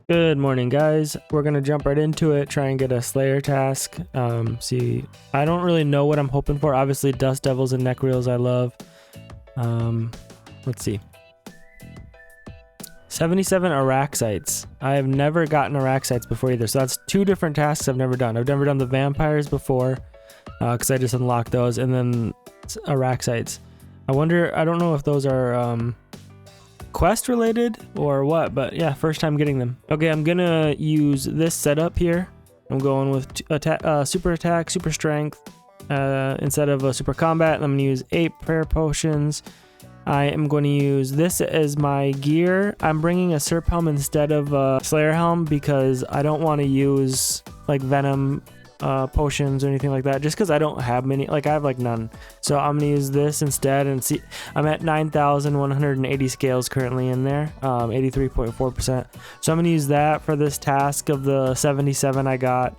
Good morning, guys. We're gonna jump right into it, try and get a Slayer task. See, I don't really know what I'm hoping for. Obviously, Dust Devils and Neck Reels I love. Let's see. 77 Araxites. I have never gotten Araxites before either, so that's two different tasks I've never done. I've never done the Vampires before, because I just unlocked those, and then Araxites. I don't know if those are, quest related or what, but yeah, first time getting them. Okay, I'm gonna use this setup here. I'm going with super attack, super strength instead of a super combat. I'm gonna use 8 prayer potions. I am going to use this as my gear. I'm bringing a Serp helm instead of a Slayer helm because I don't want to use like venom potions or anything like that, just because I don't have many. Like, I have like none, so I'm gonna use this instead. And see, I'm at 9,180 scales currently in there, 83.4%. So I'm gonna use that for this task of the 77 I got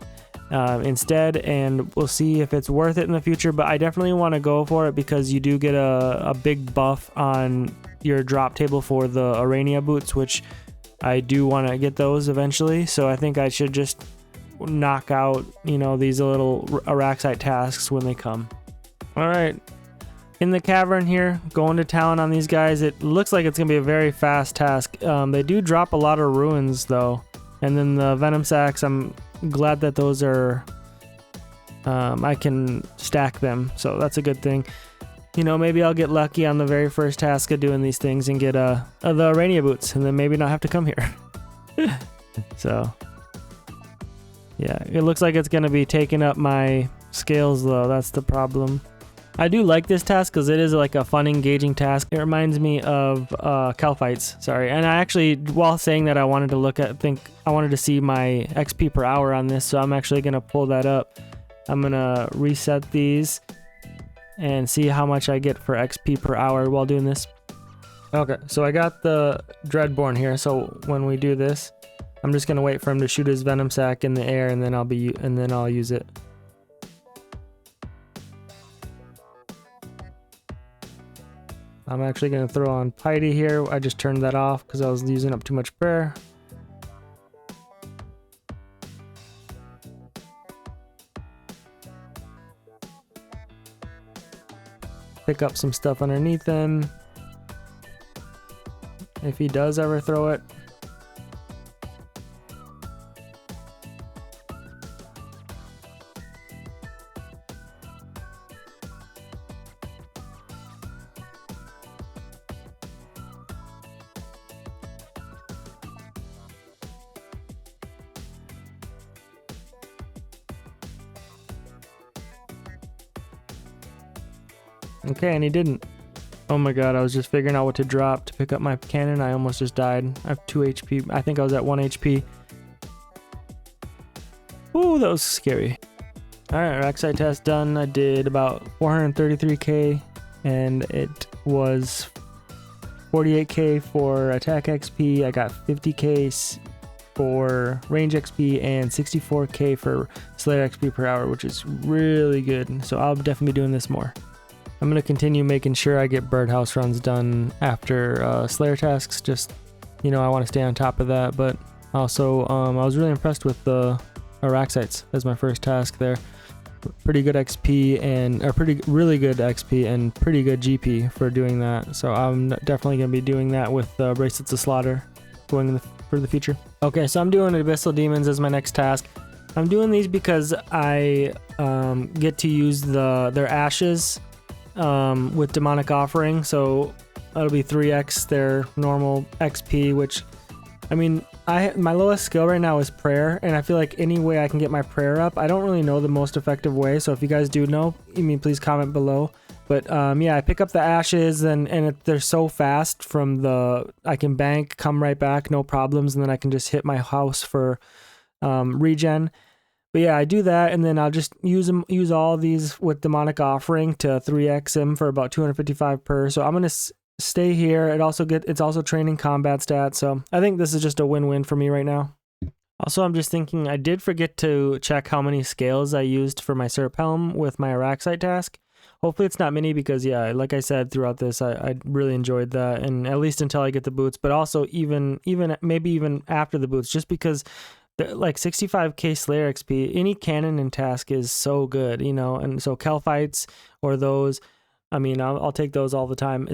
instead, and we'll see if it's worth it in the future. But I definitely want to go for it because you do get a big buff on your drop table for the Arania boots, which I do want to get those eventually. So I think I should just knock out, these little Araxite tasks when they come. All right, in the cavern here, going to town on these guys. It looks like it's gonna be a very fast task. They do drop a lot of ruins though, and then the venom sacks, I'm glad that those are I can stack them, so that's a good thing. Maybe I'll get lucky on the very first task of doing these things and get the Arania boots, and then maybe not have to come here. So yeah, it looks like it's going to be taking up my scales though. That's the problem. I do like this task because it is like a fun, engaging task. It reminds me of Calphites, sorry. And I actually, while saying that, I wanted to see my XP per hour on this, so I'm actually going to pull that up. I'm going to reset these and see how much I get for XP per hour while doing this. Okay, so I got the Dreadborn here, so when we do this, I'm just gonna wait for him to shoot his venom sack in the air, and then I'll use it. I'm actually gonna throw on Piety here. I just turned that off because I was using up too much prayer. Pick up some stuff underneath him if he does ever throw it. Okay, and he didn't. Oh my god, I was just figuring out what to drop to pick up my cannon. I almost just died. I have 2 HP. I think I was at 1 HP. Ooh, that was scary. Alright, Araxite test done. I did about 433k, and it was 48k for attack XP. I got 50k for range XP and 64k for Slayer XP per hour, which is really good. So I'll definitely be doing this more. I'm going to continue making sure I get birdhouse runs done after Slayer tasks. Just, I want to stay on top of that. But also, I was really impressed with the Araxites as my first task there. Pretty good XP really good XP and pretty good GP for doing that. So I'm definitely going to be doing that with Bracelets of Slaughter going for the future. Okay, so I'm doing Abyssal Demons as my next task. I'm doing these because I get to use their ashes with Demonic Offering, so that'll be 3x their normal XP, which, I mean, my lowest skill right now is prayer, and I feel like any way I can get my prayer up. I don't really know the most effective way, so if you guys do know, please comment below. But yeah, I pick up the ashes, and they're so fast from I can bank, come right back, no problems, and then I can just hit my house for regen. But yeah, I do that, and then I'll just use all these with Demonic Offering to 3x him for about 255 per. So I'm gonna stay here. It's also training combat stats, so I think this is just a win-win for me right now. Also, I'm just thinking I did forget to check how many scales I used for my Serp helm with my Araxite task. Hopefully it's not mini because yeah, like I said throughout this, I really enjoyed that, and at least until I get the boots, but also even maybe even after the boots, just because like 65k Slayer XP, any cannon and task is so good, you know, and so Kel fights or those, I mean, I'll take those all the time.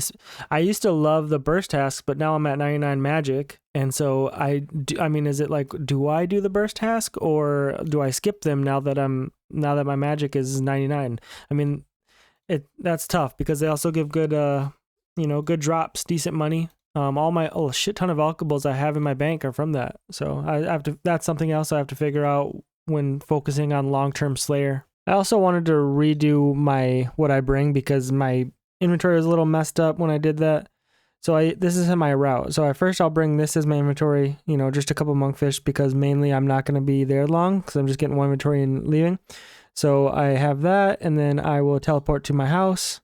I used to love the burst tasks, but now I'm at 99 magic, and so I mean, is it like, do I do the burst task or do I skip them now that my magic is 99? I mean, that's tough because they also give good good drops, decent money. All my shit ton of alkables I have in my bank are from that. So I have to. That's something else I have to figure out when focusing on long-term Slayer. I also wanted to redo what I bring because my inventory was a little messed up when I did that. So this is my route. So I'll bring this as my inventory, just a couple monkfish because mainly I'm not going to be there long because I'm just getting one inventory and leaving. So I have that, and then I will teleport to my house.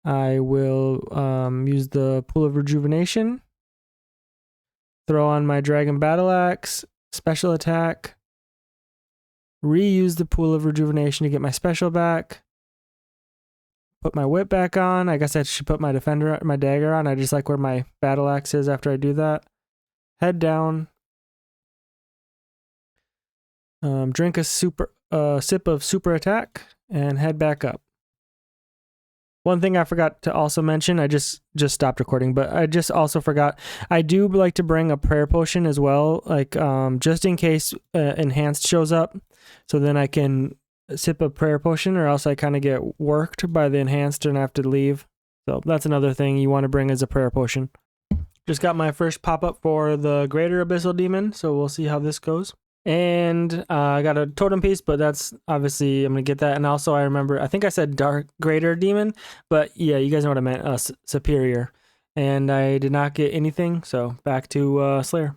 I will use the Pool of Rejuvenation, throw on my Dragon Battle Axe, special attack, reuse the Pool of Rejuvenation to get my special back, put my whip back on. I guess I should put my dagger on. I just like where my battle axe is after I do that. Head down. Drink a sip of super attack and head back up. One thing I forgot to also mention, I just stopped recording, but I just also forgot, I do like to bring a prayer potion as well, like just in case enhanced shows up, so then I can sip a prayer potion, or else I kind of get worked by the enhanced and I have to leave. So that's another thing you want to bring as a prayer potion. Just got my first pop-up for the Greater Abyssal Demon, so we'll see how this goes. And I got a totem piece, but that's obviously I'm gonna get that. And also I think I said Greater Demon, but yeah, you guys know what I meant, Superior. And I did not get anything, so back to Slayer.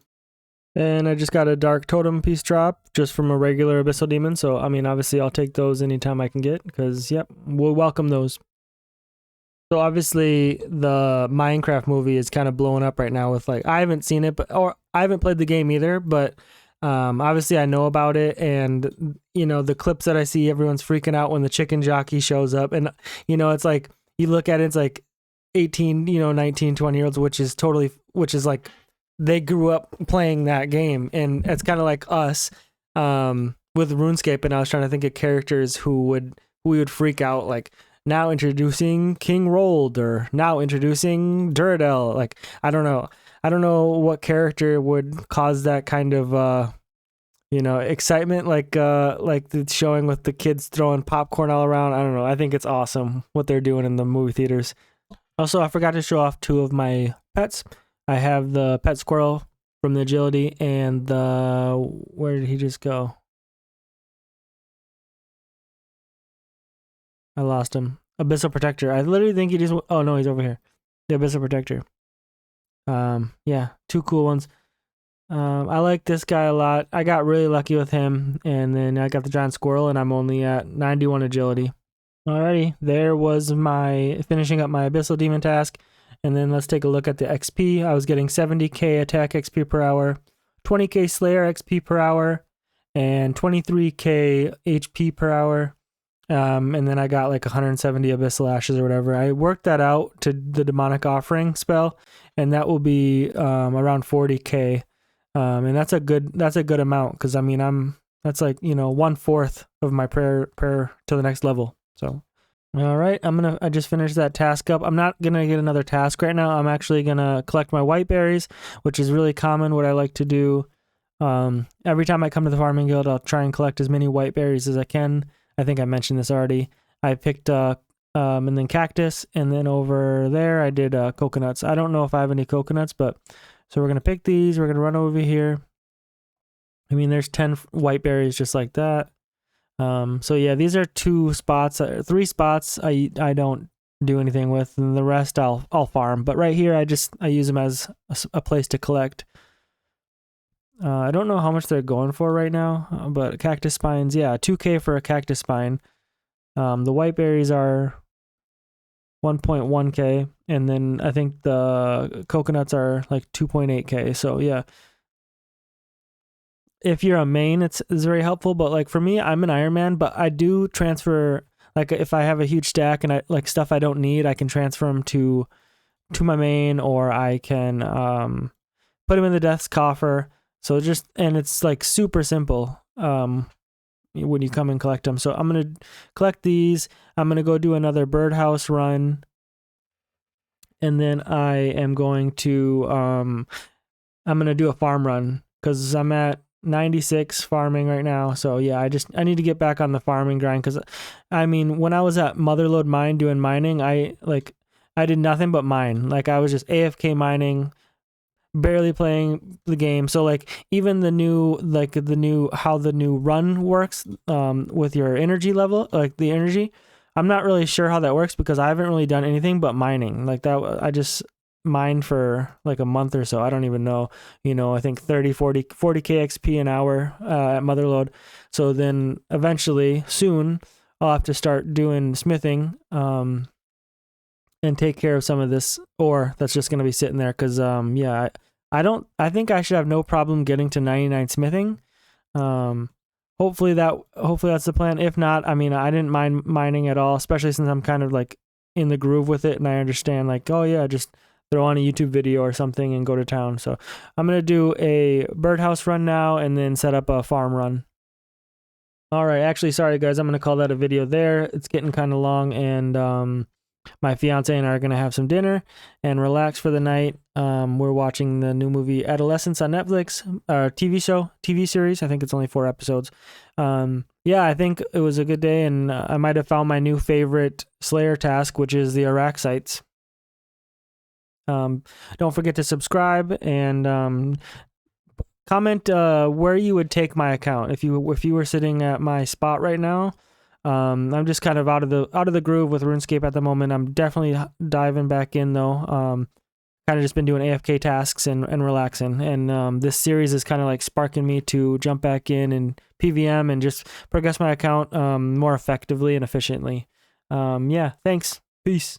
And I just got a dark totem piece drop just from a regular Abyssal Demon, so I mean obviously I'll take those anytime I can get, because yep, we'll welcome those. So obviously the Minecraft movie is kind of blowing up right now with, like, I haven't seen it, or I haven't played the game either, but obviously I know about it, and the clips that I see, everyone's freaking out when the chicken jockey shows up, and it's like you look at it, it's like 18, 19, 20-year-olds, which is like they grew up playing that game, and it's kind of like us with RuneScape, and I was trying to think of characters who we would freak out, like, now introducing King Rold, or now introducing Duradel. Like, I don't know what character would cause that kind of excitement, like the showing with the kids throwing popcorn all around. I don't know. I think it's awesome what they're doing in the movie theaters. Also, I forgot to show off two of my pets. I have the pet squirrel from the agility, and where did he just go? I lost him. Abyssal Protector. I literally think he just... Oh, no, he's over here. The Abyssal Protector. Yeah, two cool ones. I like this guy a lot. I got really lucky with him, and then I got the giant squirrel, and I'm only at 91 agility. Alrighty, there was my finishing up my Abyssal Demon task, and then let's take a look at the XP. I was getting 70k attack XP per hour, 20k Slayer XP per hour, and 23k HP per hour. And then I got like 170 Abyssal Ashes or whatever. I worked that out to the Demonic Offering spell, and that will be around 40k. And that's a good amount, because I mean that's like 1/4 of my prayer to the next level. So all right, I just finished that task up. I'm not gonna get another task right now. I'm actually gonna collect my white berries, which is really common, what I like to do. Every time I come to the farming guild, I'll try and collect as many white berries as I can. I think I mentioned this already. I picked and then cactus, and then over there I did coconuts. I don't know if I have any coconuts, but so we're gonna pick these. We're gonna run over here. I mean, there's 10 white berries just like that. So yeah, these are 3 spots I don't do anything with, and the rest I'll farm. But right here I use them as a place to collect. I don't know how much they're going for right now, but cactus spines, yeah, 2k for a cactus spine. The white berries are 1.1k, and then I think the coconuts are like 2.8k. So yeah, if you're a main, it's very helpful. But like for me, I'm an Ironman, but I do transfer. Like if I have a huge stack and I like stuff I don't need, I can transfer them to my main, or I can put them in the death's coffer. So just, and it's like super simple when you come and collect them. So I'm going to collect these. I'm going to go do another birdhouse run. And then I am going to, I'm going to do a farm run because I'm at 96 farming right now. So yeah, I need to get back on the farming grind. Cause I mean, when I was at Motherlode Mine doing mining, I did nothing but mine. Like I was just AFK mining, barely playing the game. So like even how the new run works with your energy level, like the energy, I'm not really sure how that works because I haven't really done anything but mining. Like that, I just mined for like a month or so. I don't even know, I think 40k XP an hour at Motherlode. So then eventually soon I'll have to start doing smithing and take care of some of this ore that's just going to be sitting there. Cause yeah, I think I should have no problem getting to 99 smithing. Hopefully that's the plan. If not, I mean, I didn't mind mining at all, especially since I'm kind of like in the groove with it and I understand like, oh yeah, just throw on a YouTube video or something and go to town. So I'm going to do a birdhouse run now and then set up a farm run. All right. Actually, sorry guys. I'm going to call that a video there. It's getting kind of long, and my fiance and I are going to have some dinner and relax for the night. We're watching the new movie Adolescence on Netflix, TV series. I think it's only 4 episodes. Yeah, I think it was a good day, and I might have found my new favorite Slayer task, which is the Araxites. Don't forget to subscribe and comment where you would take my account if you were sitting at my spot right now. I'm just kind of out of the groove with RuneScape at the moment. I'm definitely diving back in though. Kind of just been doing AFK tasks and relaxing. And this series is kind of like sparking me to jump back in and PVM and just progress my account more effectively and efficiently. Yeah, thanks. Peace.